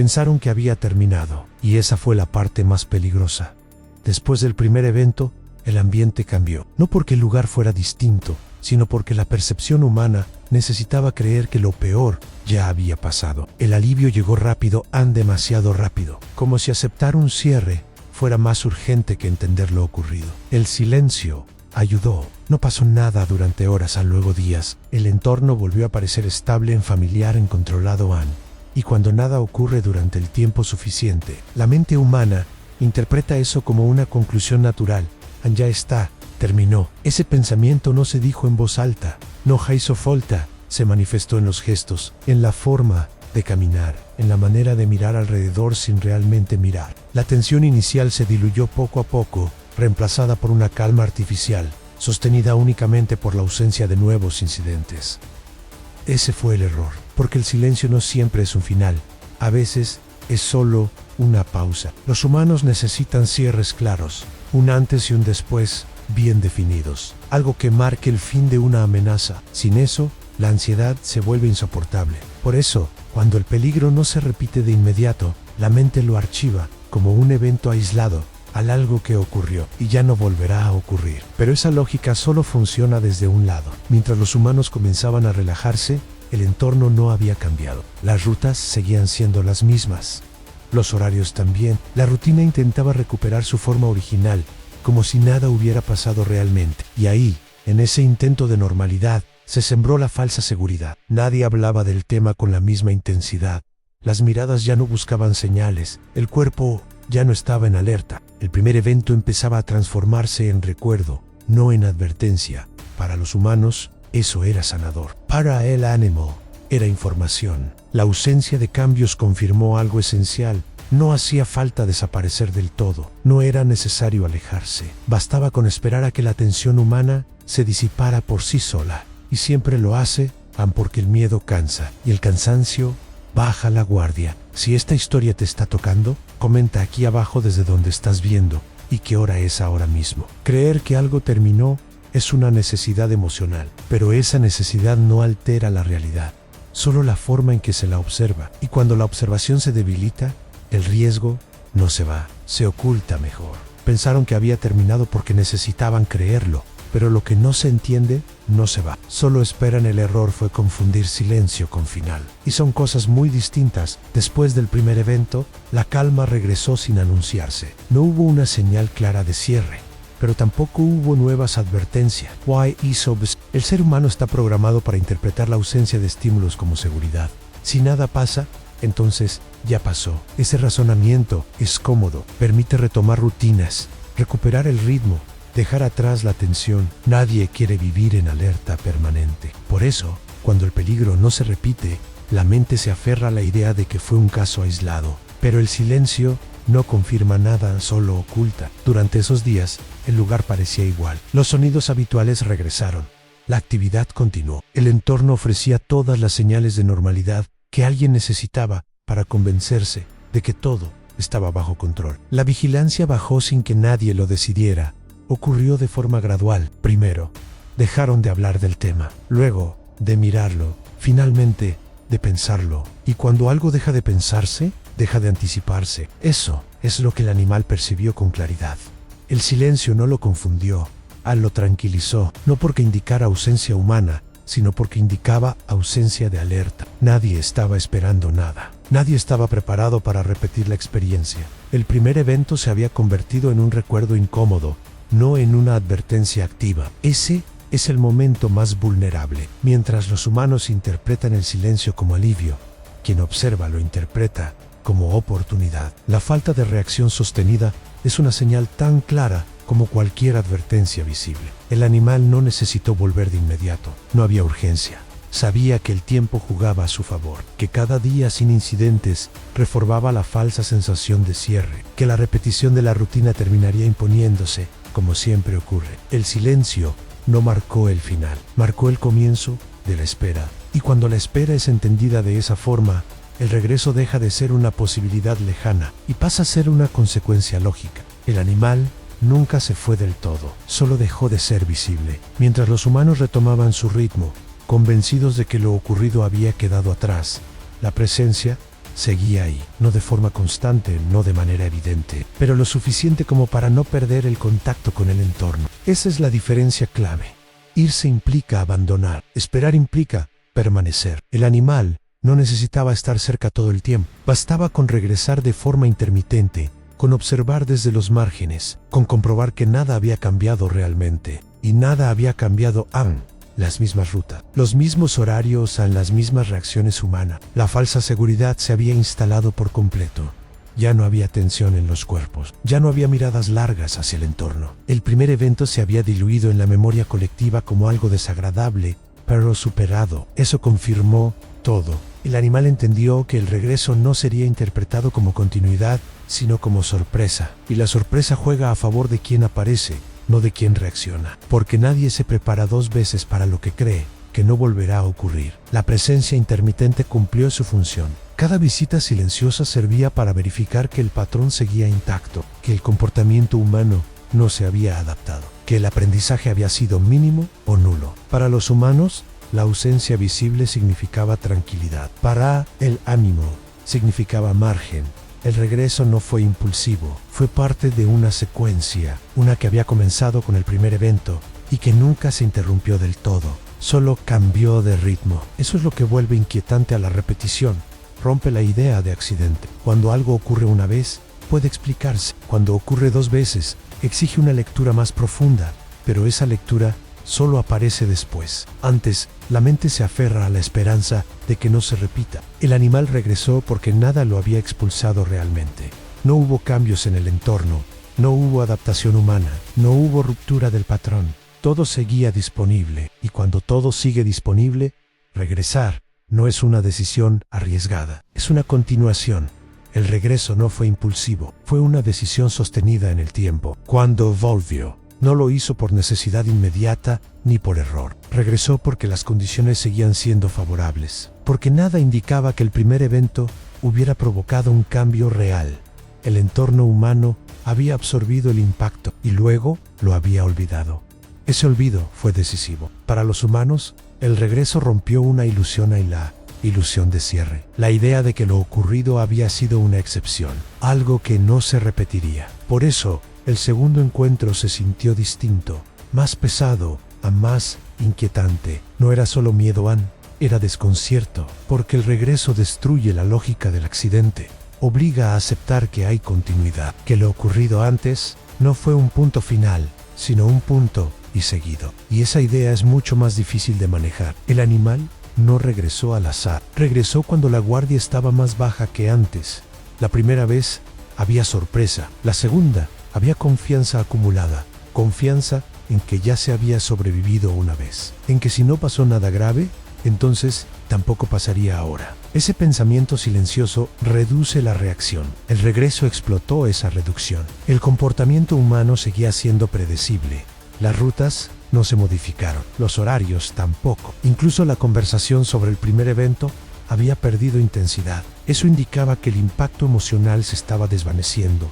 Pensaron que había terminado, y esa fue la parte más peligrosa. Después del primer evento, el ambiente cambió, no porque el lugar fuera distinto, sino porque la percepción humana necesitaba creer que lo peor ya había pasado. El alivio llegó rápido, demasiado rápido, como si aceptar un cierre fuera más urgente que entender lo ocurrido. El silencio ayudó. No pasó nada durante horas, luego días. El entorno volvió a parecer estable, familiar, controlado. Y cuando nada ocurre durante el tiempo suficiente, la mente humana interpreta eso como una conclusión natural. Ya está, terminó. Ese pensamiento no se dijo en voz alta, no hizo falta, se manifestó en los gestos, en la forma de caminar, en la manera de mirar alrededor sin realmente mirar. La tensión inicial se diluyó poco a poco, reemplazada por una calma artificial, sostenida únicamente por la ausencia de nuevos incidentes. Ese fue el error, porque el silencio no siempre es un final, a veces es solo una pausa. Los humanos necesitan cierres claros, un antes y un después bien definidos, algo que marque el fin de una amenaza. Sin eso, la ansiedad se vuelve insoportable. Por eso, cuando el peligro no se repite de inmediato, la mente lo archiva como un evento aislado, al algo que ocurrió y ya no volverá a ocurrir. Pero esa lógica solo funciona desde un lado. Mientras los humanos comenzaban a relajarse, el entorno no había cambiado. Las rutas seguían siendo las mismas. Los horarios también. La rutina intentaba recuperar su forma original, como si nada hubiera pasado realmente. Y ahí, en ese intento de normalidad, se sembró la falsa seguridad. Nadie hablaba del tema con la misma intensidad. Las miradas ya no buscaban señales. El cuerpo ya no estaba en alerta. El primer evento empezaba a transformarse en recuerdo, no en advertencia. Para los humanos, eso era sanador. Para el animal, era información. La ausencia de cambios confirmó algo esencial. No hacía falta desaparecer del todo. No era necesario alejarse. Bastaba con esperar a que la tensión humana se disipara por sí sola. Y siempre lo hace, porque el miedo cansa. Y el cansancio baja la guardia. Si esta historia te está tocando, comenta aquí abajo desde donde estás viendo y qué hora es ahora mismo. Creer que algo terminó es una necesidad emocional, pero esa necesidad no altera la realidad, solo la forma en que se la observa. Y cuando la observación se debilita, el riesgo no se va, se oculta mejor. Pensaron que había terminado porque necesitaban creerlo, pero lo que no se entiende no se va. Solo esperan. El error fue confundir silencio con final. Y son cosas muy distintas. Después del primer evento, la calma regresó sin anunciarse. No hubo una señal clara de cierre, pero tampoco hubo nuevas advertencias. El ser humano está programado para interpretar la ausencia de estímulos como seguridad. Si nada pasa, entonces ya pasó. Ese razonamiento es cómodo, permite retomar rutinas, recuperar el ritmo, dejar atrás la tensión. Nadie quiere vivir en alerta permanente. Por eso, cuando el peligro no se repite, la mente se aferra a la idea de que fue un caso aislado. Pero el silencio no confirma nada, solo oculta. Durante esos días, el lugar parecía igual. Los sonidos habituales regresaron. La actividad continuó. El entorno ofrecía todas las señales de normalidad que alguien necesitaba para convencerse de que todo estaba bajo control. La vigilancia bajó sin que nadie lo decidiera. Ocurrió de forma gradual. Primero, dejaron de hablar del tema. Luego, de mirarlo. Finalmente, de pensarlo. Y cuando algo deja de pensarse, deja de anticiparse. Eso es lo que el animal percibió con claridad. El silencio no lo confundió, lo tranquilizó, no porque indicara ausencia humana, sino porque indicaba ausencia de alerta. Nadie estaba esperando nada. Nadie estaba preparado para repetir la experiencia. El primer evento se había convertido en un recuerdo incómodo, no en una advertencia activa. Ese es el momento más vulnerable. Mientras los humanos interpretan el silencio como alivio, quien observa lo interpreta como oportunidad. La falta de reacción sostenida es una señal tan clara como cualquier advertencia visible. El animal no necesitó volver de inmediato. No había urgencia. Sabía que el tiempo jugaba a su favor, que cada día sin incidentes reformaba la falsa sensación de cierre, que la repetición de la rutina terminaría imponiéndose, como siempre ocurre. El silencio no marcó el final, marcó el comienzo de la espera. Y cuando la espera es entendida de esa forma, el regreso deja de ser una posibilidad lejana y pasa a ser una consecuencia lógica. El animal nunca se fue del todo, solo dejó de ser visible. Mientras los humanos retomaban su ritmo, convencidos de que lo ocurrido había quedado atrás, la presencia seguía ahí, no de forma constante, no de manera evidente, pero lo suficiente como para no perder el contacto con el entorno. Esa es la diferencia clave. Irse implica abandonar, esperar implica permanecer. El animal no necesitaba estar cerca todo el tiempo, bastaba con regresar de forma intermitente, con observar desde los márgenes, con comprobar que nada había cambiado realmente, y nada había cambiado aún. Las mismas rutas, los mismos horarios, las mismas reacciones humanas. La falsa seguridad se había instalado por completo. Ya no había tensión en los cuerpos, ya no había miradas largas hacia el entorno. El primer evento se había diluido en la memoria colectiva como algo desagradable, pero superado. Eso confirmó todo. El animal entendió que el regreso no sería interpretado como continuidad, sino como sorpresa. Y la sorpresa juega a favor de quien aparece, no de quien reacciona. Porque nadie se prepara 2 veces para lo que cree que no volverá a ocurrir. La presencia intermitente cumplió su función. Cada visita silenciosa servía para verificar que el patrón seguía intacto, que el comportamiento humano no se había adaptado, que el aprendizaje había sido mínimo o nulo. Para los humanos, la ausencia visible significaba tranquilidad. Para el ánimo, significaba margen. El regreso no fue impulsivo, fue parte de una secuencia, una que había comenzado con el primer evento y que nunca se interrumpió del todo, solo cambió de ritmo. Eso es lo que vuelve inquietante a la repetición, rompe la idea de accidente. Cuando algo ocurre una vez, puede explicarse. Cuando ocurre 2 veces, exige una lectura más profunda, pero esa lectura solo aparece después. Antes, la mente se aferra a la esperanza de que no se repita. El animal regresó porque nada lo había expulsado realmente. No hubo cambios en el entorno, no hubo adaptación humana, no hubo ruptura del patrón. Todo seguía disponible, y cuando todo sigue disponible, regresar no es una decisión arriesgada, es una continuación. El regreso no fue impulsivo, fue una decisión sostenida en el tiempo. Cuando volvió, no lo hizo por necesidad inmediata ni por error. Regresó porque las condiciones seguían siendo favorables, porque nada indicaba que el primer evento hubiera provocado un cambio real. El entorno humano había absorbido el impacto y luego lo había olvidado. Ese olvido fue decisivo. Para los humanos, el regreso rompió una ilusión y la ilusión de cierre. La idea de que lo ocurrido había sido una excepción, algo que no se repetiría. Por eso, el segundo encuentro se sintió distinto, más pesado, más inquietante. No era solo miedo, era desconcierto, porque el regreso destruye la lógica del accidente. Obliga a aceptar que hay continuidad, que lo ocurrido antes no fue un punto final, sino un punto y seguido. Y esa idea es mucho más difícil de manejar. El animal no regresó al azar, regresó cuando la guardia estaba más baja que antes. La primera vez había sorpresa, la segunda había confianza acumulada, confianza en que ya se había sobrevivido una vez, en que si no pasó nada grave, entonces tampoco pasaría ahora. Ese pensamiento silencioso reduce la reacción. El regreso explotó esa reducción. El comportamiento humano seguía siendo predecible. Las rutas no se modificaron, los horarios tampoco. Incluso la conversación sobre el primer evento había perdido intensidad. Eso indicaba que el impacto emocional se estaba desvaneciendo.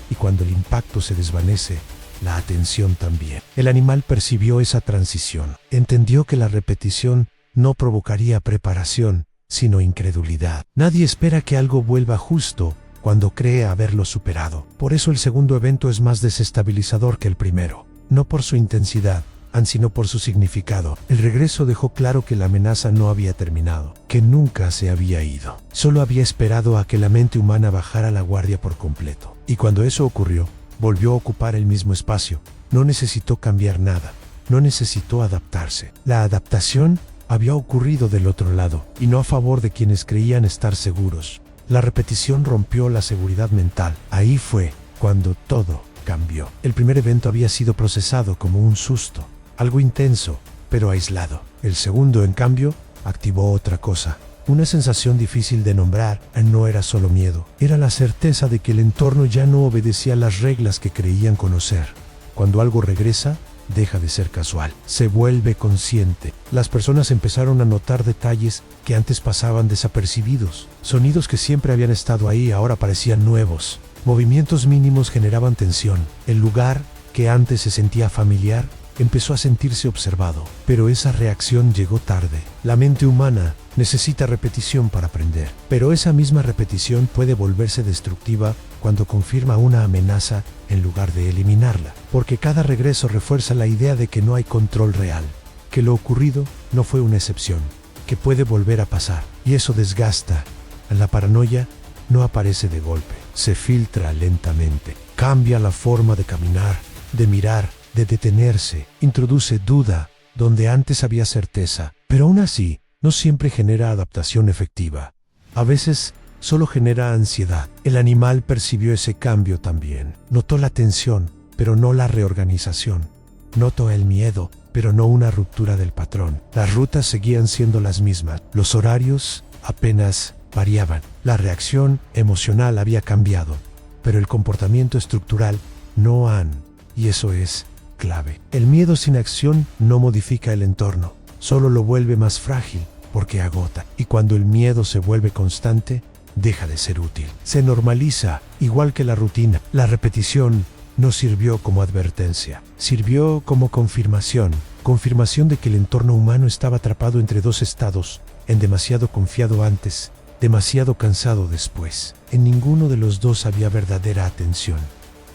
Y cuando el impacto se desvanece, la atención también. El animal percibió esa transición. Entendió que la repetición no provocaría preparación, sino incredulidad. Nadie espera que algo vuelva justo cuando cree haberlo superado. Por eso el segundo evento es más desestabilizador que el primero. No por su intensidad, sino por su significado. El regreso dejó claro que la amenaza no había terminado, que nunca se había ido. Solo había esperado a que la mente humana bajara la guardia por completo. Y cuando eso ocurrió, volvió a ocupar el mismo espacio. No necesitó cambiar nada, no necesitó adaptarse. La adaptación había ocurrido del otro lado, y no a favor de quienes creían estar seguros. La repetición rompió la seguridad mental. Ahí fue cuando todo cambió. El primer evento había sido procesado como un susto, algo intenso, pero aislado. El segundo, en cambio, activó otra cosa. Una sensación difícil de nombrar. No era solo miedo, era la certeza de que el entorno ya no obedecía las reglas que creían conocer. Cuando algo regresa, deja de ser casual, se vuelve consciente. Las personas empezaron a notar detalles que antes pasaban desapercibidos. Sonidos que siempre habían estado ahí ahora parecían nuevos. Movimientos mínimos generaban tensión. El lugar, que antes se sentía familiar, empezó a sentirse observado, pero esa reacción llegó tarde. La mente humana necesita repetición para aprender, pero esa misma repetición puede volverse destructiva cuando confirma una amenaza en lugar de eliminarla, porque cada regreso refuerza la idea de que no hay control real, que lo ocurrido no fue una excepción, que puede volver a pasar, y eso desgasta. La paranoia no aparece de golpe, se filtra lentamente, cambia la forma de caminar, de mirar, de detenerse, introduce duda donde antes había certeza, pero aún así no siempre genera adaptación efectiva. A veces solo genera ansiedad. El animal percibió ese cambio también. Notó la tensión, pero no la reorganización. Notó el miedo, pero no una ruptura del patrón. Las rutas seguían siendo las mismas. Los horarios apenas variaban. La reacción emocional había cambiado, pero el comportamiento estructural no han, y eso es clave. El miedo sin acción no modifica el entorno, solo lo vuelve más frágil porque agota. Y cuando el miedo se vuelve constante, deja de ser útil. Se normaliza, igual que la rutina. La repetición no sirvió como advertencia, sirvió como confirmación. Confirmación de que el entorno humano estaba atrapado entre dos estados, en demasiado confiado antes, demasiado cansado después. En ninguno de los dos había verdadera atención.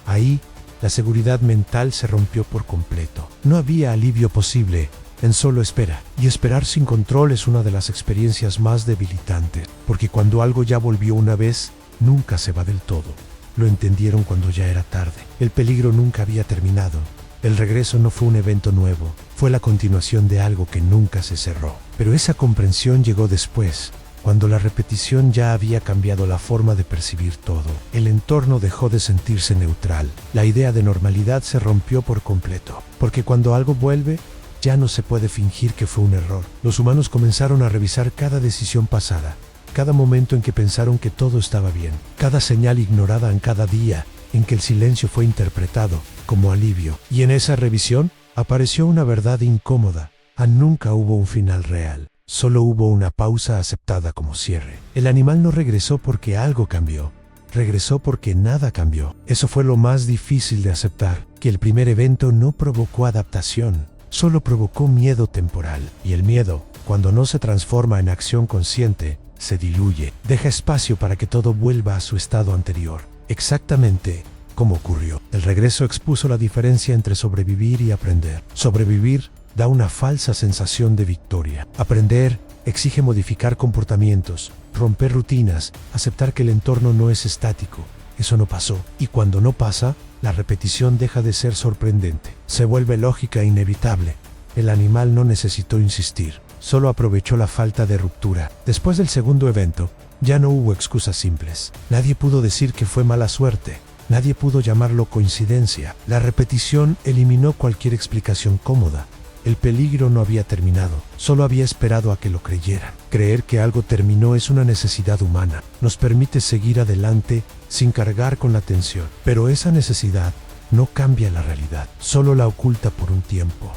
Ahí, la seguridad mental se rompió por completo. No había alivio posible en solo espera. Y esperar sin control es una de las experiencias más debilitantes, porque cuando algo ya volvió una vez, nunca se va del todo. Lo entendieron cuando ya era tarde. El peligro nunca había terminado. El regreso no fue un evento nuevo, fue la continuación de algo que nunca se cerró. Pero esa comprensión llegó después, cuando la repetición ya había cambiado la forma de percibir todo. El entorno dejó de sentirse neutral. La idea de normalidad se rompió por completo, porque cuando algo vuelve, ya no se puede fingir que fue un error. Los humanos comenzaron a revisar cada decisión pasada, cada momento en que pensaron que todo estaba bien, cada señal ignorada en cada día en que el silencio fue interpretado como alivio. Y en esa revisión apareció una verdad incómoda. Nunca hubo un final real. Solo hubo una pausa aceptada como cierre. El animal no regresó porque algo cambió. Regresó porque nada cambió. Eso fue lo más difícil de aceptar, que el primer evento no provocó adaptación, solo provocó miedo temporal. Y el miedo, cuando no se transforma en acción consciente, se diluye. Deja espacio para que todo vuelva a su estado anterior, exactamente como ocurrió. El regreso expuso la diferencia entre sobrevivir y aprender. Sobrevivir da una falsa sensación de victoria. Aprender exige modificar comportamientos, romper rutinas, aceptar que el entorno no es estático. Eso no pasó. Y cuando no pasa, la repetición deja de ser sorprendente. Se vuelve lógica e inevitable. El animal no necesitó insistir, solo aprovechó la falta de ruptura. Después del segundo evento, ya no hubo excusas simples. Nadie pudo decir que fue mala suerte. Nadie pudo llamarlo coincidencia. La repetición eliminó cualquier explicación cómoda. El peligro no había terminado, solo había esperado a que lo creyeran. Creer que algo terminó es una necesidad humana. Nos permite seguir adelante sin cargar con la tensión. Pero esa necesidad no cambia la realidad, solo la oculta por un tiempo.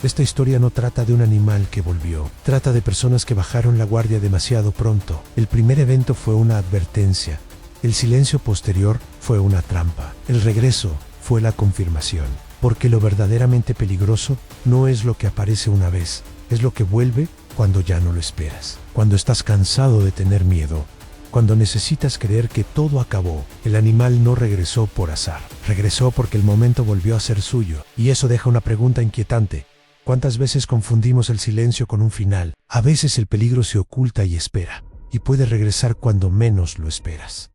Esta historia no trata de un animal que volvió, trata de personas que bajaron la guardia demasiado pronto. El primer evento fue una advertencia, el silencio posterior fue una trampa, el regreso fue la confirmación. Porque lo verdaderamente peligroso no es lo que aparece una vez, es lo que vuelve cuando ya no lo esperas. Cuando estás cansado de tener miedo, cuando necesitas creer que todo acabó. El animal no regresó por azar, regresó porque el momento volvió a ser suyo. Y eso deja una pregunta inquietante. ¿Cuántas veces confundimos el silencio con un final? A veces el peligro se oculta y espera, y puede regresar cuando menos lo esperas.